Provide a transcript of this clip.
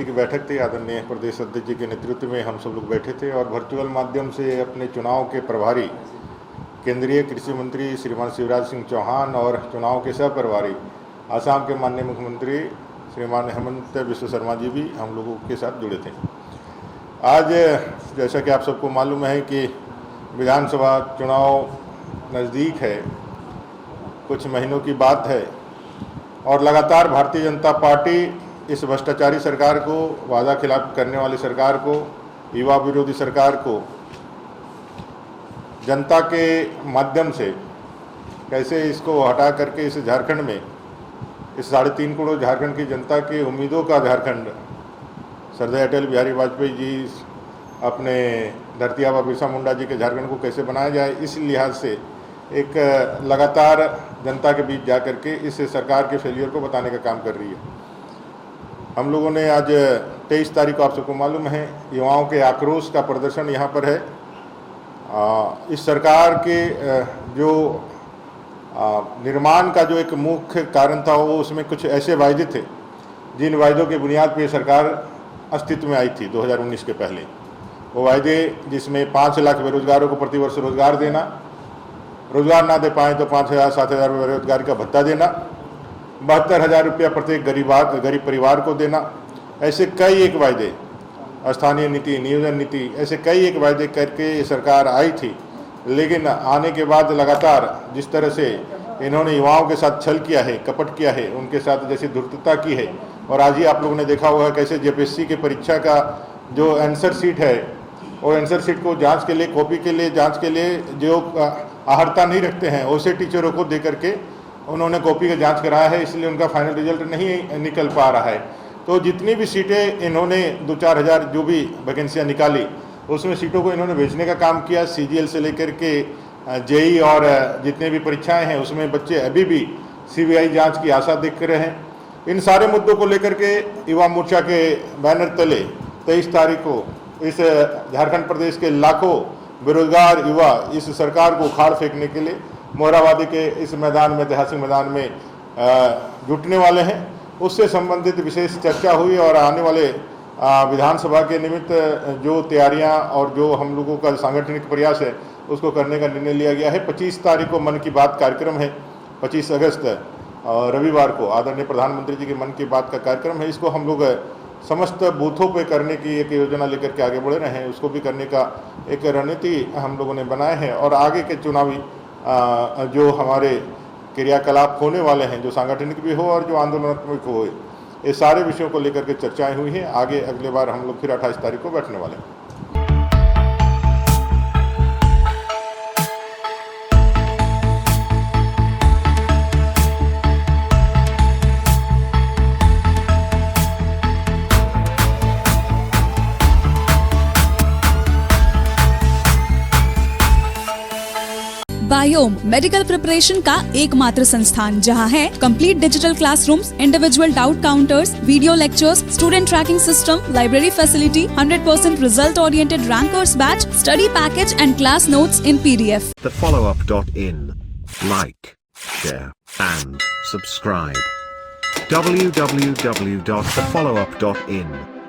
Committee की बैठक थी। आदरणीय प्रदेश अध्यक्ष जी के नेतृत्व में हम सब लोग बैठे थे और वर्चुअल माध्यम से अपने चुनाव के प्रभारी केंद्रीय कृषि मंत्री श्रीमान शिवराज सिंह चौहान और चुनाव के सह प्रभारी आसाम के माननीय मुख्यमंत्री श्रीमान हेमंत बिस्वा शर्मा जी भी हम लोगों के साथ जुड़े थे। आज जैसा कि आप सबको मालूम है कि विधानसभा चुनाव नज़दीक है, कुछ महीनों की बात है और लगातार भारतीय जनता पार्टी इस भ्रष्टाचारी सरकार को, वादा खिलाफ करने वाली सरकार को, युवा विरोधी सरकार को जनता के माध्यम से कैसे इसको हटा करके इस झारखंड में, इस 3.5 करोड़ झारखंड की जनता की उम्मीदों का झारखंड, सरदार अटल बिहारी वाजपेयी जी अपने धरती आबा बिरसा मुंडा जी के झारखंड को कैसे बनाया जाए, इस लिहाज से एक लगातार जनता के बीच जा करके इस सरकार के फेलियर को बताने का काम कर रही है। हम लोगों ने आज 23 तारीख को, आप सबको मालूम है, युवाओं के आक्रोश का प्रदर्शन यहाँ पर है। इस सरकार के जो निर्माण का जो एक मुख्य कारण था वो, उसमें कुछ ऐसे वायदे थे जिन वायदों के बुनियाद पर सरकार अस्तित्व में आई थी 2019 के पहले। वो वायदे जिसमें 5 लाख बेरोजगारों को प्रतिवर्ष रोजगार देना, रोजगार ना दे पाए तो 5,000-7,000 बेरोजगारी का भत्ता देना, 72,000 रुपया प्रत्येक गरीब परिवार को देना, ऐसे कई एक वायदे, स्थानीय नीति, नियोजन नीति, ऐसे कई एक वायदे करके ये सरकार आई थी। लेकिन आने के बाद लगातार जिस तरह से इन्होंने युवाओं के साथ छल किया है, कपट किया है, उनके साथ जैसी धूर्तता की है, और आज ही आप लोगों ने देखा हुआ है कैसे जेपीएससी की परीक्षा का जो आंसर शीट है, और आंसर शीट को जांच के लिए, कॉपी के लिए, जांच के लिए जो आहर्ता नहीं रखते हैं, वैसे टीचरों को दे करके उन्होंने कॉपी का जांच कराया है, इसलिए उनका फाइनल रिजल्ट नहीं निकल पा रहा है। तो जितनी भी सीटें इन्होंने 2-4 हज़ार जो भी वैकेंसियाँ निकाली, उसमें सीटों को इन्होंने भेजने का काम किया। सीजीएल से लेकर के जेई और जितने भी परीक्षाएँ हैं, उसमें बच्चे अभी भी सीबीआई जाँच की आशा देख रहे हैं। इन सारे मुद्दों को लेकर के युवा मोर्चा के बैनर तले 23 तारीख को इस झारखंड प्रदेश के लाखों बेरोजगार युवा इस सरकार को उखाड़ फेंकने के लिए मोरहाबादी के इस मैदान में, ऐतिहासिक मैदान में जुटने वाले हैं। उससे संबंधित विशेष चर्चा हुई और आने वाले विधानसभा के निमित्त जो तैयारियां और जो हम लोगों का सांगठनिक प्रयास है उसको करने का निर्णय लिया गया है। 25 तारीख को मन की बात कार्यक्रम है, 25 अगस्त रविवार को आदरणीय प्रधानमंत्री जी के मन की बात का कार्यक्रम है। इसको हम लोग समस्त बूथों पे करने की एक योजना लेकर के आगे बढ़ रहे हैं। उसको भी करने का एक रणनीति हम लोगों ने बनाए हैं और आगे के चुनावी जो हमारे क्रियाकलाप होने वाले हैं, जो सांगठनिक भी हो और जो आंदोलनात्मक हो, ये सारे विषयों को लेकर के चर्चाएं हुई हैं। आगे अगले बार हम लोग फिर 28 तारीख को बैठने वाले हैं। बायोम मेडिकल प्रिपरेशन का एकमात्र संस्थान, जहां है complete digital classrooms, individual doubt counters, video lectures, student tracking system, library facility, 100% result oriented rankers batch, study package and class notes in PDF. thefollowup.in. Like, share and subscribe. www.thefollowup.in